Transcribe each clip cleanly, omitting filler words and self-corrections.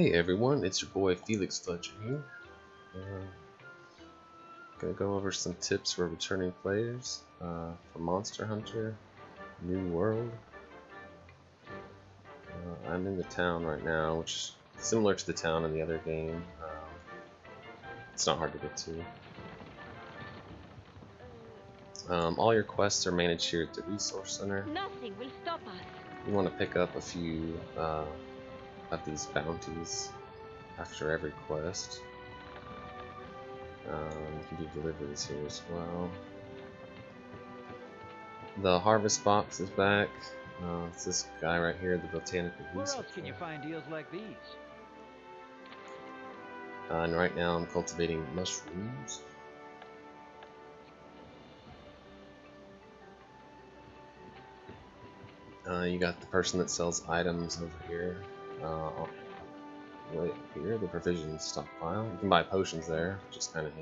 Hey everyone, it's your boy Felix Fletcher here. Gonna go over some tips for returning players for Monster Hunter New World. I'm in the town right now, which is similar to the town in the other game. It's not hard to get to. All your quests are managed here at the Resource Center. Nothing will stop us. You want to pick up a few of these bounties after every quest. You can do deliveries here as well. The harvest box is back. It's this guy right here, the botanical researcher. Where else can you find deals like these? And right now I'm cultivating mushrooms. You got the person that sells items over here. Right here, the provisions stockpile. You can buy potions there, which is kind of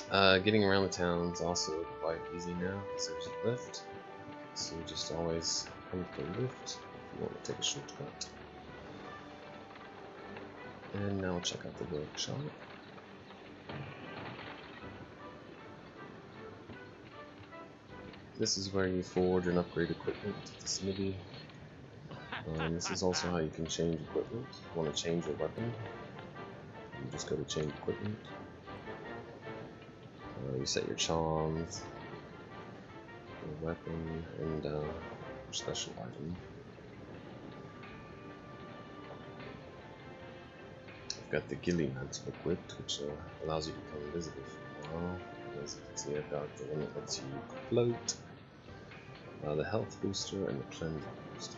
handy. Getting around the town is also quite easy now because there's a lift. So you just always come to the lift if you want to take a shortcut. And now we'll check out the workshop. This is where you forge and upgrade equipment to the smithy. This is also how you can change equipment. If you want to change your weapon, you just go to change equipment. You set your charms, your weapon, and your special item. I've got the ghillie mantle equipped, which allows you to become invisible for a while. As you can see, I've got the one that lets you float, the health booster, and the cleansing booster.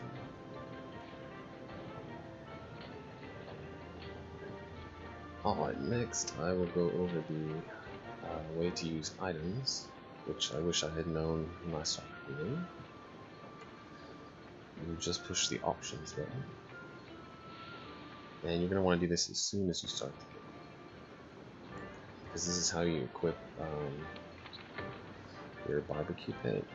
Alright, next I will go over the way to use items, which I wish I had known when I started the game. You just push the options button. And you're going to want to do this as soon as you start the game, because this is how you equip your barbecue pit.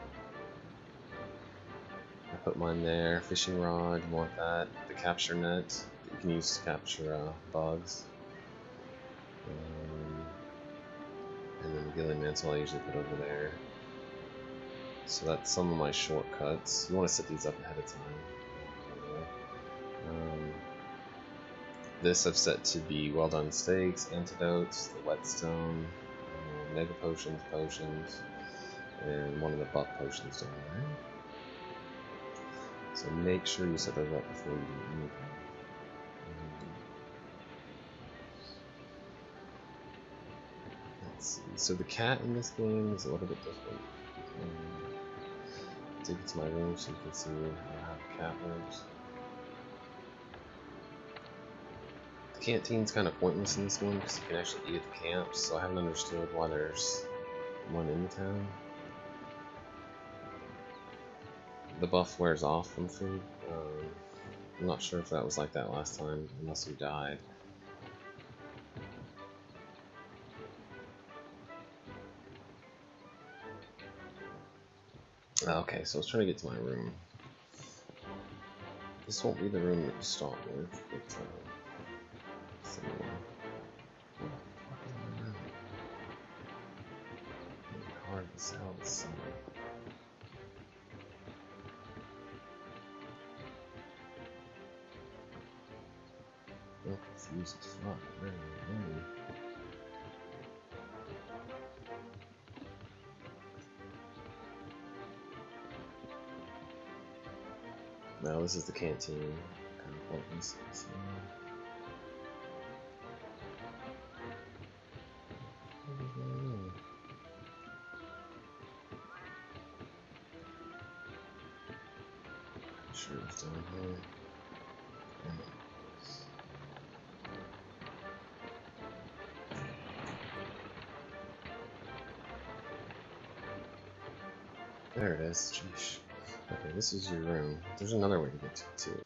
I put mine there. Fishing rod, you want that. The capture net that you can use to capture bugs. And then the ghillie mantle I usually put over there. So that's some of my shortcuts. You want to set these up ahead of time. This I've set to be well done steaks, antidotes, the whetstone, mega potions, and one of the buff potions down there. So make sure you set those up before you do anything. Let's see. So the cat in this game is a little bit different. Take it to my room so you can see how the cat works. The canteen's kind of pointless in this one because you can actually eat at the camps, so I haven't understood why there's one in the town. The buff wears off from food. I'm not sure if that was like that last time, unless you died. Okay, so I was trying to get to my room. This won't be the room that you start with, but so hard to sell this summer. I'm confused as fuck. No, this is the canteen. Kind of pointless. So. Sure, it's down here. There it is. Sheesh. Okay, this is your room. There's another way to get to it too.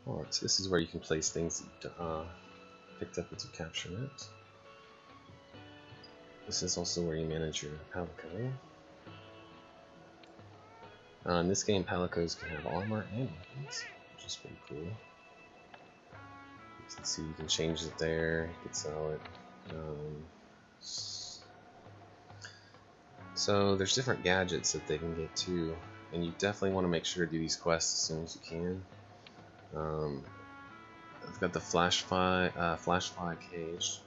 Alright, so this is where you can place things that you picked up with your capture net. This is also where you manage your Palico. In this game, Palicos can have armor and weapons, which is pretty cool. You can see you can change it there, you can sell it. So there's different gadgets that they can get too, and you definitely want to make sure to do these quests as soon as you can. I've got the flashfly cage.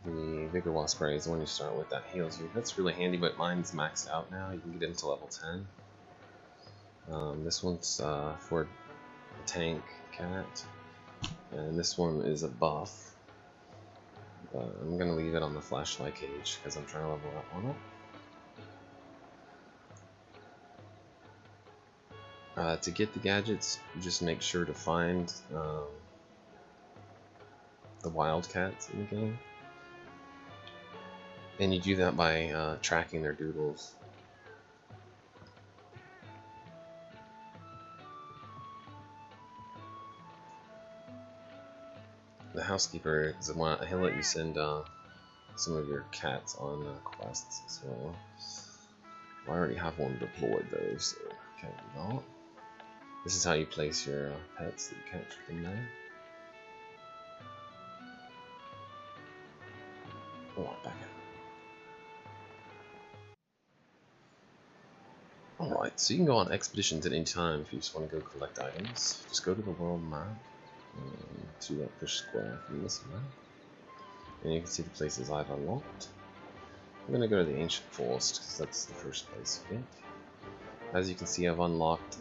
The Vigor Wasp Ray is the one you start with, that heals you. That's really handy, but mine's maxed out now. You can get into level 10. This one's for a tank cat, and this one is a buff. But I'm gonna leave it on the flashlight cage because I'm trying to level that one up. To get the gadgets, you just make sure to find the wildcats in the game, and you do that by tracking their doodles. The Housekeeper is the one, he'll let you send some of your cats on quests, so I already have one deployed though, so can't do that. This is how you place your pets that you captured them there. Alright, back out. Alright, so you can go on expeditions at any time if you just want to go collect items. Just go to the world map, to that push square from this map, and you can see the places I've unlocked. I'm going to go to the Ancient Forest because that's the first place you get. As you can see, I've unlocked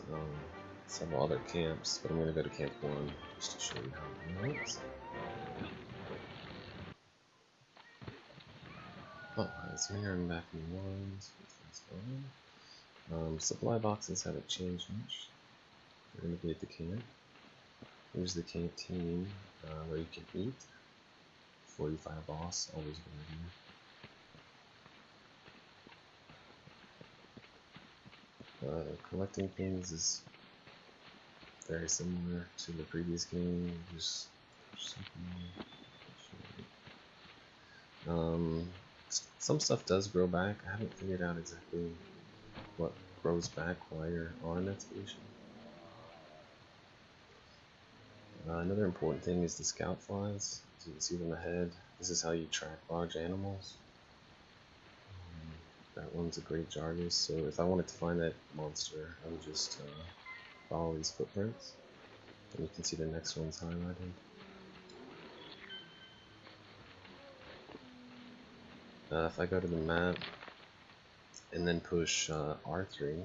several other camps, but I'm going to go to Camp 1 just to show you how it works. Oh, so here I'm back in the ones. Supply boxes haven't changed much. We're going to be at the camp. Here's the canteen where you can eat. 45 boss, always good idea. Collecting things is very similar to the previous game. Just some stuff does grow back. I haven't figured out exactly what grows back while you're on an expedition. Another important thing is the Scoutflies. As you can see them ahead, this is how you track large animals. That one's a great Jargus, so if I wanted to find that monster, I would just follow these footprints, and you can see the next one's highlighted. If I go to the map and then push R3,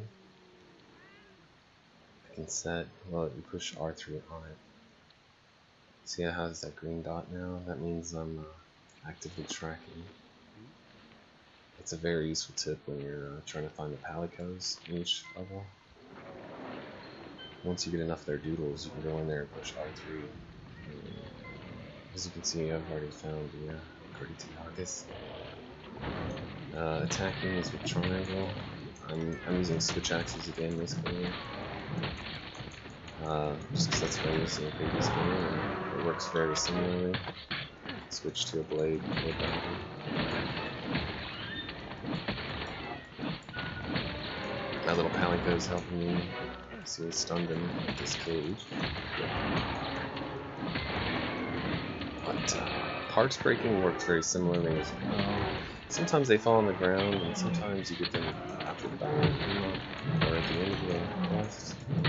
I can set, well, you push R3 on it. See how it has that green dot now? That means I'm actively tracking. It's a very useful tip when you're trying to find the Palicos in each level. Once you get enough of their doodles, you can go in there and push R3. As you can see, I've already found the great Jargus. Attacking is with triangle. I'm using switch axes again this game. Just because that's what I used in the previous game, and it works very similarly. Switch to a blade. My little Palico's helping me. See, it's stunned in this cage. But parts breaking works very similarly as well. Sometimes they fall on the ground, and sometimes you get them after the battle, or at the end of the quest. I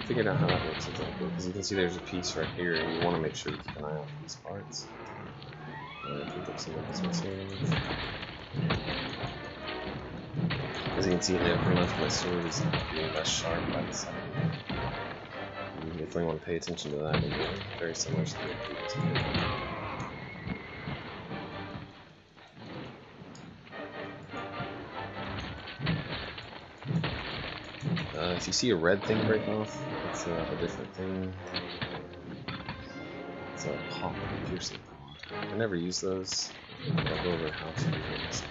figured out how that works exactly, because you can see there's a piece right here, and you want to make sure you keep an eye out for these parts. Pick up some of this materials. As you can see here, pretty much my sword is being less sharp by the side. You definitely want to pay attention to that again. Very similar to the previous game. If you see a red thing break off, it's a different thing. It's a pop, a piercing pod. I never use those. I'll go over how to do things.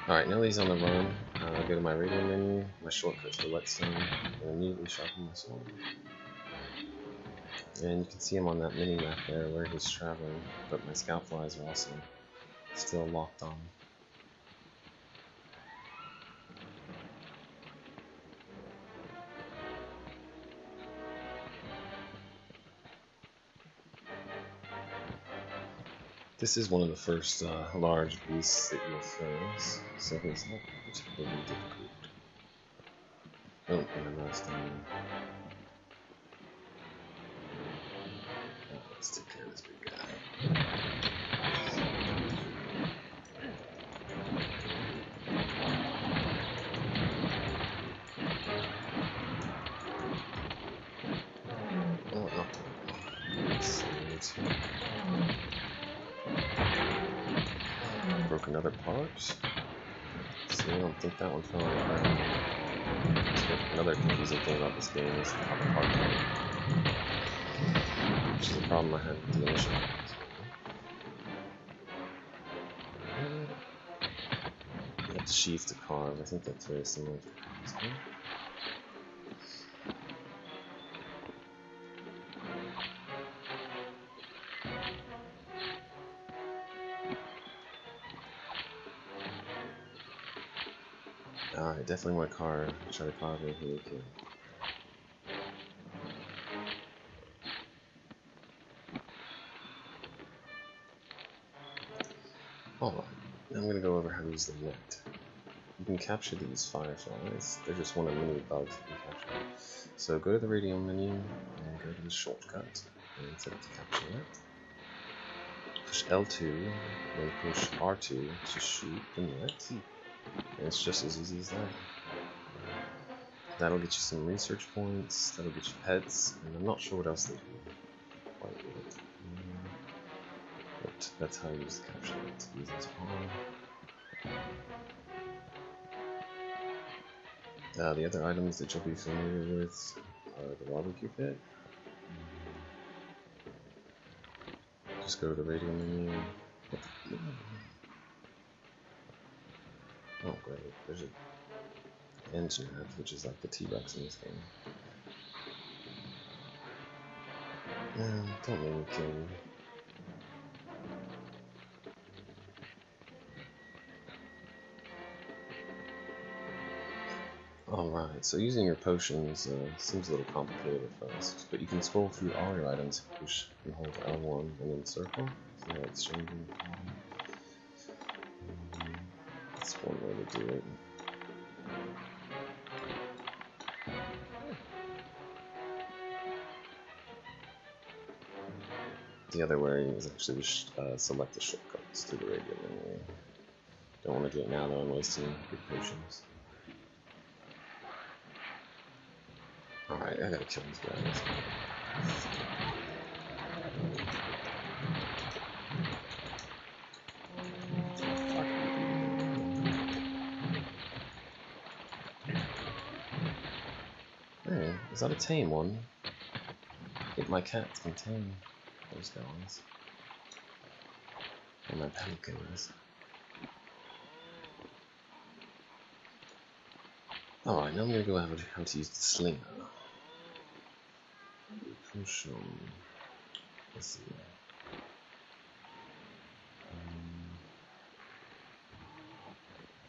Alright, now that he's on the run, I go to my Radial Menu, my shortcut to the whetstone, and immediately sharpen my sword. And you can see him on that mini map there where he's traveling, but my Scoutflies are also still locked on. This is one of the first large beasts that you'll face, so he's not particularly difficult. Oh, and I'm last time. Let's take care of this big guy. Oh, not broke another part. See, I don't think that one fell on the ground. Another confusing thing about this game is how the part fell, which is a problem I had with the initial one. Let's sheath to carve. I think that's very similar to this one. Alright, definitely want to try to carve it here we can. Alright, now I'm going to go over how to use the net. You can capture these fireflies. They're just one of many bugs that you can capture. So go to the Radial Menu and go to the shortcut and set it to capture net. Push L2 and push R2 to shoot the net. And it's just as easy as that. That'll get you some research points, that'll get you pets, and I'm not sure what else they do quite yet. But that's how you use the capture net. Use this pawn. The other items that you'll be familiar with are the barbecue pit. Just go to the Radial Menu. Oh great, there's an engine head, which is like the T-Rex in this game. Don't make me kill you. Alright, so using your potions seems a little complicated at first, but you can scroll through all your items, push and hold L1 and then circle. So now it's changing. That's one way to do it. The other way is actually select the shortcuts through the Radial Menu. Don't want to do it now though, I'm wasting good potions. Alright, I gotta kill these guys. Hey, is that a tame one? I think my cats can tame those guys. And my pelicans. Alright, now I'm gonna go over how to use the slinger. Push on. Let's see.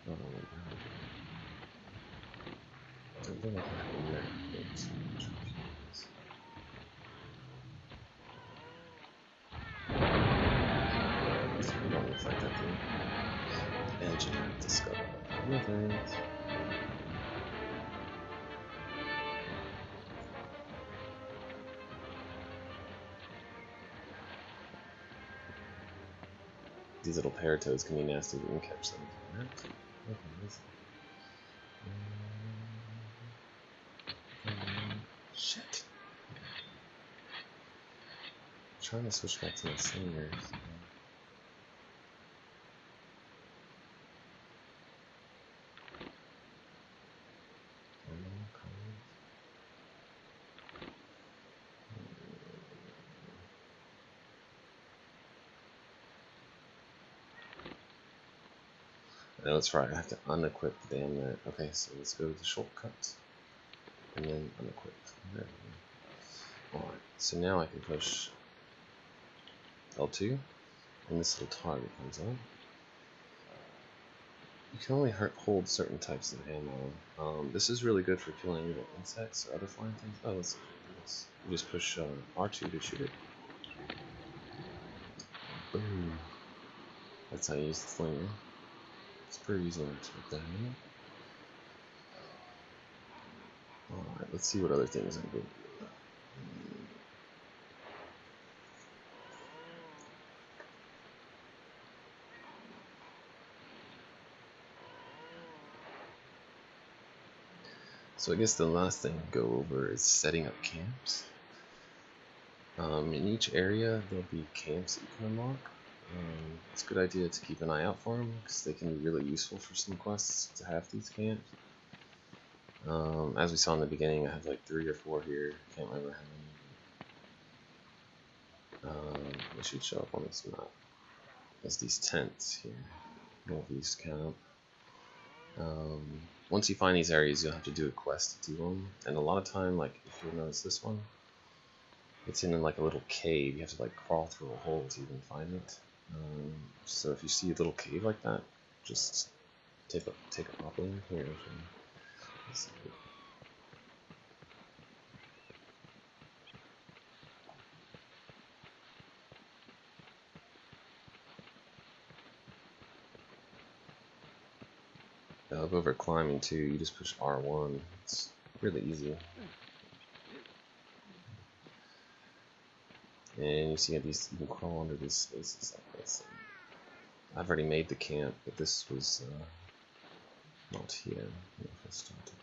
Oh, I don't think I can have a map. So we don't look like that thing. Engineering discover. Nothing. These little paratoads can be nasty, but you can catch them. Shit. I'm trying to switch back to my slingers. No, that's right, I have to unequip the damn net. Okay, so let's go to the shortcut. And then unequip. There we go. Alright, so now I can push L2, and this little target comes up. You can only hold certain types of ammo. This is really good for killing either insects or other flying things. Oh, let's do this. You just push R2 to shoot it. Boom. That's how you use the slinger. It's pretty easy to put that in. Alright, let's see what other things I can do. So I guess the last thing to go over is setting up camps. In each area there'll be camps that you can unlock. It's a good idea to keep an eye out for them because they can be really useful for some quests to have these camps. As we saw in the beginning, I have like 3 or 4 here. Can't remember how many. They should show up on this map. There's these tents here. Northeast camp. Once you find these areas, you'll have to do a quest to do them. And a lot of time, like if you'll notice this one, it's in like a little cave. You have to like crawl through a hole to even find it. So if you see a little cave like that, just take a hop in here. Up over climbing too, you just push R1. It's really easy. And you see these, you can crawl under these spaces like this. I've already made the camp, but this was not here when I first started.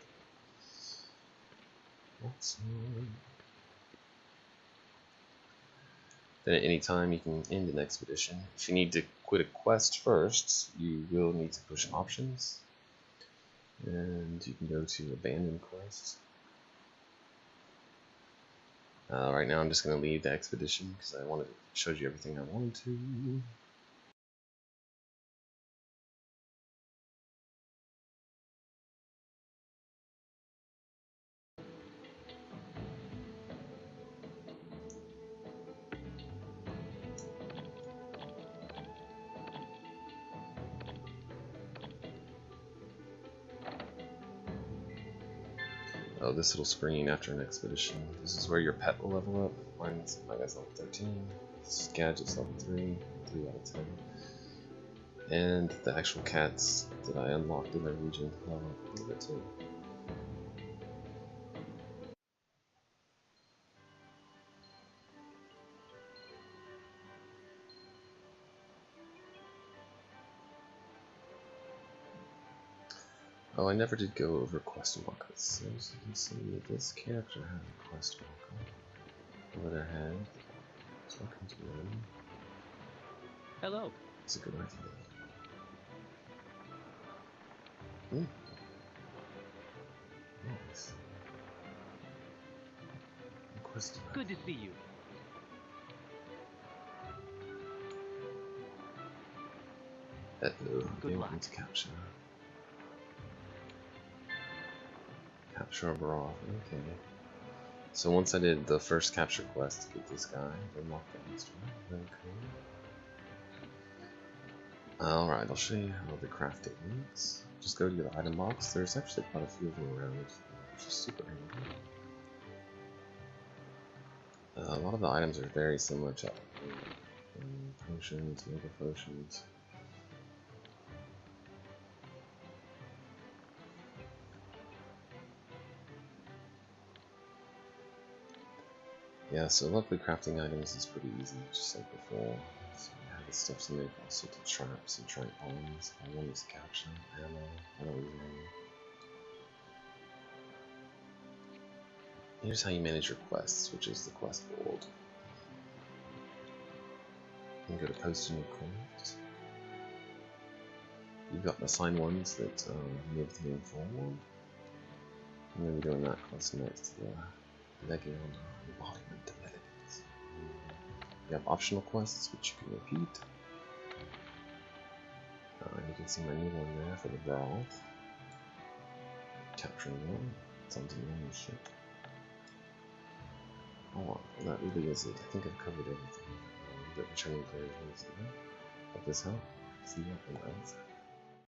Then at any time you can end an expedition. If you need to quit a quest first, you will need to push options. And you can go to abandon quest. Right now I'm just going to leave the expedition because I wanted to show you everything I wanted to. Oh, this little screen after an expedition. This is where your pet will level up. Mine's, my guy's level 13. Gadget's level 3, 3 out of 10. And the actual cats that I unlocked in the region level up a little bit too. Oh, I never did go over quest walkers. So as you can see, this character has a quest walker over their head. Talking to them. Hello. It's a good idea. Ooh. Nice. Quest Good to see you. Hello. Good They luck. want me to capture. Capture a bra. Okay. So once I did the first capture quest to get this guy, unlock the next one. Very cool. Alright, I'll show you how the craft it works. Just go to your item box. There's actually quite a few of them around, which is super handy. A lot of the items are very similar to potions, mega potions. Yeah, so luckily crafting items is pretty easy, just like before. So you have the stuff to make all sorts of traps and trampolines. I want to capture ammo. I don't use ammo. Here's how you manage your quests, which is the quest board. You can go to post a new quest. You've got assigned ones that move the game forward. And then we're doing that quest next, the Legion embodiment of elegance. You have optional quests which you can repeat. You can see my new one there for the Wrath. Capturing one. It's onto the enemy ship. Oh, that really is it. I think I've covered everything. A bit of a training period, isn't it? Hope this helped. See you in the answer.